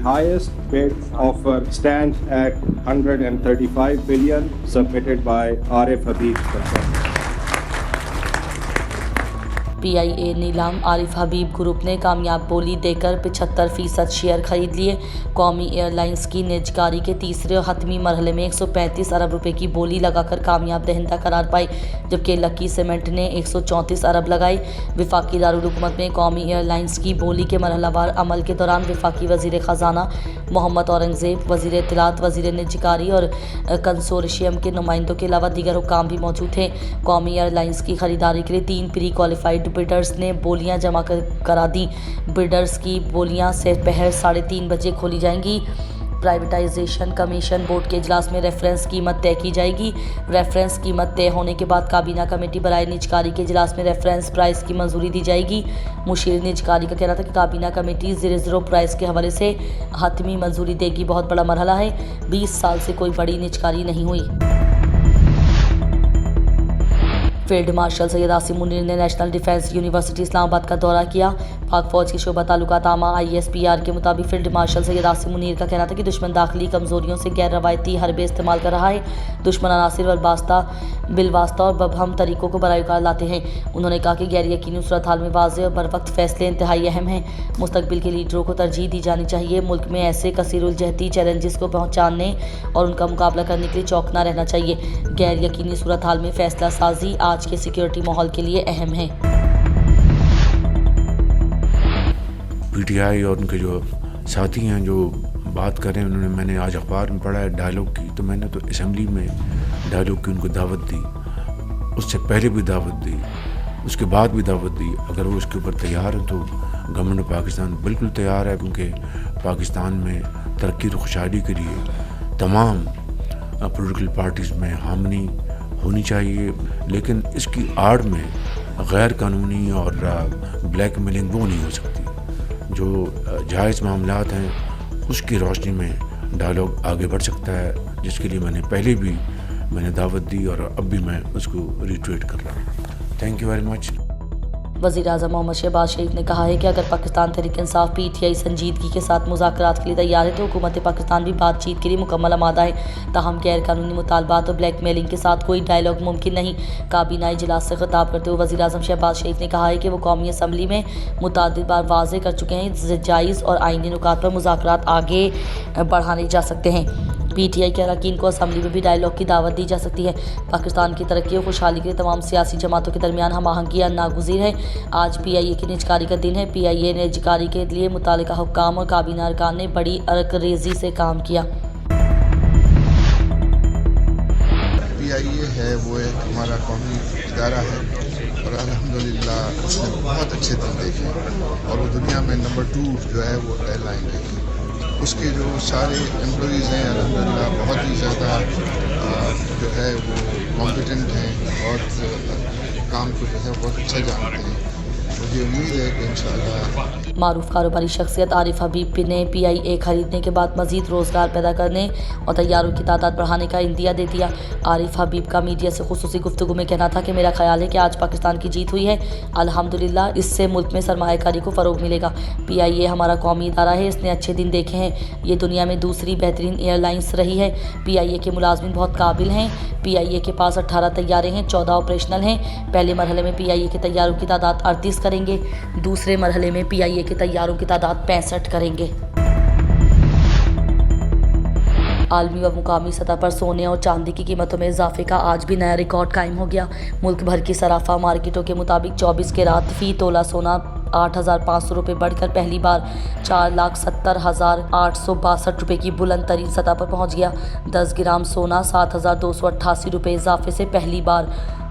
highest bid offer stands at 135 billion submitted by Arif Habib Consortium. PIA नीलाम आरिफ हबीब group ने कामयाब बोली देकर 75% शेयर खरीद लिए। कौमी एयरलाइंस की निजकारी के तीसरे हतमी मरहले में 135 अरब रुपए की बोली लगाकर कामयाब दहिंदा करार पाई, जबकि लकी सीमेंट ने 134 अरब लगाई। विफाकी दारुल हुकूमत में कौमी एयरलाइंस की बोली के मरहलावार अमल के दौरान विफाकी वजीर ख़जाना मोहम्मद औरंगज़ेब, वजीर इत्तलात, वजीर निजकारी और कंसोर्शियम के नुमाइंदों के अलावा दीगर हुक्काम भी मौजूद थे। कौमी एयरलाइंस की खरीदारी के लिए 3 प्री क्वालिफाइड बिडर्स ने बोलियां जमा करा दी। बिडर्स की बोलियां दोपहर 3:30 बजे खोली जाएंगी। प्राइवेटाइजेशन कमीशन बोर्ड के इजलास में रेफरेंस कीमत तय की जाएगी। रेफरेंस कीमत तय होने के बाद काबीना कमेटी बराए निजकारी के इजलास में रेफरेंस प्राइस की मंजूरी दी जाएगी। मुशीर निजकारी का कहना था कि काबीना कमेटी ज़ीरो प्राइस के हवाले से हतमी मंजूरी देगी। बहुत बड़ा मरहला है, 20 साल से कोई बड़ी निजकारी नहीं हुई। फील्ड मार्शल सैयद आसिम मुनीर ने नेशनल डिफेंस यूनिवर्सिटी इस्लामाबाद का दौरा किया। पाक फौज के शोबा ताल्लुकात आमा ISPR के मुताबिक फील्ड मार्शल सैयद आसिम मुनीर का कहना था कि दुश्मन दाखिली कमजोरियों से गैर रवायती हरबे इस्तेमाल कर रहा है। दुश्मन अनासिर बिलवास्ता और बबहम तरीकों को बराए लाते हैं। उन्होंने कहा कि गैर यकीनी सूरत हाल में वाज़ेह और बर वक्त फैसले इंतहाई अहम हैं। मुस्तकबिल के लीडरों को तरजीह दी जानी चाहिए। मुल्क में ऐसे कसीरुल-जहती चैलेंजेस को पहचानने और उनका मुकाबला करने के लिए चौकना रहना चाहिए। गैर यकीनी सूरत हाल में फैसला साजी आज के सिक्योरिटी माहौल के लिए अहम है। PTI और उनके जो साथी हैं जो बात कर रहे हैं, मैंने आज अखबार में पढ़ा है डायलॉग की, तो मैंने तो असेंबली में डायलॉग की उनको दावत दी, उससे पहले भी दावत दी, उसके बाद भी दावत दी। अगर वो उसके ऊपर तैयार हैं तो गवर्नमेंट ऑफ पाकिस्तान बिल्कुल तैयार है, क्योंकि पाकिस्तान में तरक्की और खुशहाली के लिए तमाम पॉलिटिकल पार्टीज़ में हामनी होनी चाहिए। लेकिन इसकी आड़ में गैर कानूनी और ब्लैक मेलिंग वो नहीं हो सकती। जो जायज़ मामलात हैं उसकी रोशनी में डायलॉग आगे बढ़ सकता है, जिसके लिए मैंने पहले भी दावत दी और अब भी मैं उसको रिट्वीट कर रहा हूँ। Thank you very much. वज़ीर आज़म मोहम्मद शहबाज शरीफ ने कहा है कि अगर पाकिस्तान तहरीक इंसाफ PTI संजीदगी के साथ मुज़ाकरात के लिए तैयार है तो हुकूमत पाकिस्तान भी बातचीत के लिए मुकम्मल आमादा है। ताहम गैर कानूनी मुतालबात और ब्लैक मेलिंग के साथ कोई डायलॉग मुमकिन नहीं। काबीना इजलास से खिताब करते हुए वज़ीर आज़म शहबाज शरीफ ने कहा है कि वो कौमी असम्बली में मुतअद्दिद बार वाज़ेह कर चुके हैं जायज़ और आईनी नुकात पर मुज़ाकरात आगे बढ़ाने जा सकते हैं। PTI के अरकान को असम्बली में भी डायलॉग की दावत दी जा सकती है। पाकिस्तान की तरक्की और खुशहाली के लिए तमाम सियासी जमातों के दरमियान हम आहंगी नागुज़ीर है। आज PIA की निजकारी का दिन है। PIA निजकारी के लिए मुतालिका हुक्काम और काबीना अरकान ने बड़ी अरकरेज़ी से काम किया। PIA है वो एक हमारा कौमी इदारा है और अल्हम्दुलिल्लाह उसने बहुत अच्छे दिन देखे और वो दुनिया में नंबर 2 जो है वो एयरलाइन है। उसके जो सारे एम्प्लॉइज़ हैं अल्हम्दुलिल्लाह बहुत ही ज़्यादा जो है वो कॉम्पिटेंट हैं और काम को जो है बहुत अच्छा जानते हैं। मुझे उम्मीद है कि इंशाअल्लाह। मारूफ कारोबारी शख्सियत आरिफ हबीब ने PIA खरीदने के बाद मज़ीद रोज़गार पैदा करने और तैयारों की तादाद बढ़ाने का इंदिया दे दिया। आरिफ हबीब का मीडिया से खुसूसी गुफ्तगू में कहना था कि मेरा ख्याल है कि आज पाकिस्तान की जीत हुई है, अल्हम्दुलिल्लाह, इससे मुल्क में सरमायाकारी को फ़रोग मिलेगा। PIA हमारा कौमी इदारा है, इसने अच्छे दिन देखे हैं। ये दुनिया में दूसरी बेहतरीन एयरलाइंस रही है। PIA के मुलाजमिन बहुत काबिल हैं। PIA के पास 18 तैयारे हैं, 14 ऑपरेशनल हैं। पहले मरहले में PIA के तैयारों की तादाद 38 करेंगे, दूसरे मरहले में PIA के तैयारों की तादाद 65 करेंगे। आलमी व मुकामी सतह पर सोने और चांदी की कीमतों में इजाफे का आज भी नया रिकॉर्ड कायम हो गया। मुल्क भर की सराफा मार्केटों के मुताबिक 24 के रात फी तोला सोना 8,500 रुपये बढ़कर पहली बार 4,70,862 रुपये की बुलंद तरीन सतह पर पहुंच गया। 10 ग्राम सोना 7,288 रुपये इजाफे से पहली बार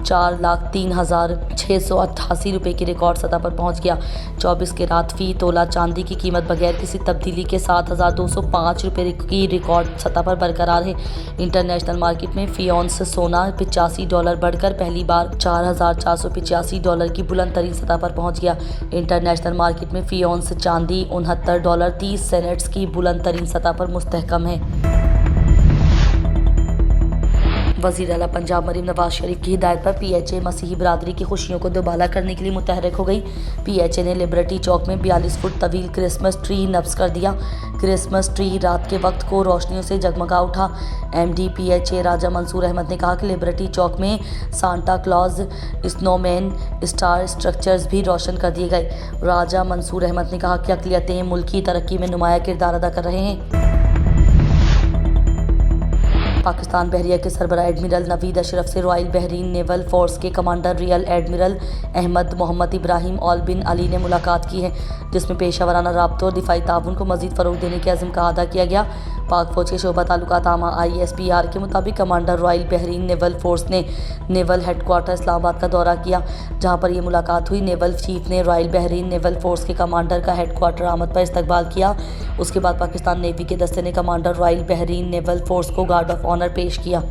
4,03,688 रुपये की रिकॉर्ड सतह पर पहुंच गया। 24 के रात फी तोला चांदी की कीमत बगैर किसी तब्दीली के 7,205 रुपये की रिकॉर्ड सतह पर बरकरार है। इंटरनेशनल मार्केट में फी औंस सोना $85 बढ़कर पहली बार $4,485 की बुलंद तरीन सतह पर पहुंच गया। इंटरनेशनल मार्केट में फी औंस चांदी $69.30 की बुलंद तरीन सतह पर मुस्तहकम है। वज़ीर आला पंजाब मरीम नवाज शरीफ की हिदायत पर PHA मसीही बरादरी की खुशियों को दोबाला करने के लिए मुतहरक हो गई। PHA ने लिबर्टी चौक में 42 फुट तवील क्रिसमस ट्री नब्ज़ कर दिया। क्रिसमस ट्री रात के वक्त को रोशनियों से जगमगा उठा। MD/PHA राजा मंसूर अहमद ने कहा कि लिबर्टी चौक में Santa Claus, snowman, star structures भी रोशन कर दिए गए। राजा मंसूर अहमद ने कहा कि अक़लियतें मुल्क की तरक्की में नुमाया किरदार अदा कर रहे हैं। पाकिस्तान बहरिया के सरबराह एडमिरल नवीद अशरफ से रॉयल बहरीन नेवल फोर्स के commander rear admiral Ahmed Mohammed Ibrahim Al bin Ali ने मुलाकात की है, जिसमें पेशा वराना राब्तों और दिफाई ताउन को मजीद फ़रोग़ देने के अज़्म का अदा किया गया। पाक फ़ौज के शोबा ताल्लुकात आमा ISPR के मुताबिक commander royal Bahrain Naval force ने नेवल हेडक्वार्टर इस्लामाबाद का दौरा किया, जहां पर यह मुलाकात हुई। नेवल चीफ ने रॉयल बहरीन नेवल फोर्स के कमांडर का हेडक्वार्टर आमद पर इस्तकबाल किया। उसके बाद पाकिस्तान नेवी के दस्ते ने commander royal Bahrain Naval force को गार्ड ऑफ ऑनर पेश किया।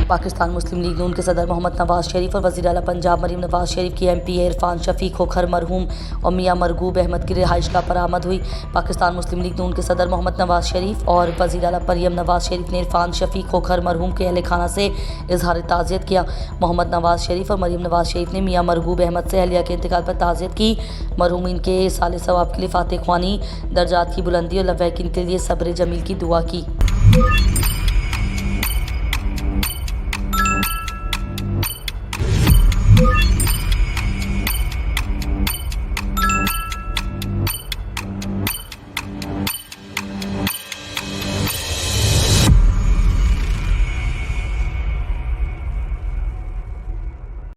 पाकिस्तान मुस्लिम लीग नून के सदर मोहम्मद नवाज शरीफ और वज़ीर आला पंजाब मरीम नवाज शरीफ की MPA इरफान शफी खोखर मरहूम और मियां मरगूब अहमद की रिहाइशगाह पर आमद हुई। पाकिस्तान मुस्लिम लीग नून के सदर मोहम्मद नवाज शरीफ और वज़ीर आला मरीम नवाज शरीफ ने इरफान शफी खोखर मरहूम के अहले खाना से इजहार ताज़ियत किया। मोहम्मद नवाज शरीफ और मरीम नवाज शरीफ ने मियां मरगूब अहमद से अहलिया के इंतकाल पर ताज़ियत की। मरहूमिन के साले सवाब के लिए फातह ख्वानी, दर्जात की बुलंदी और लवाकिन के लिए सब्र जमील की दुआ की।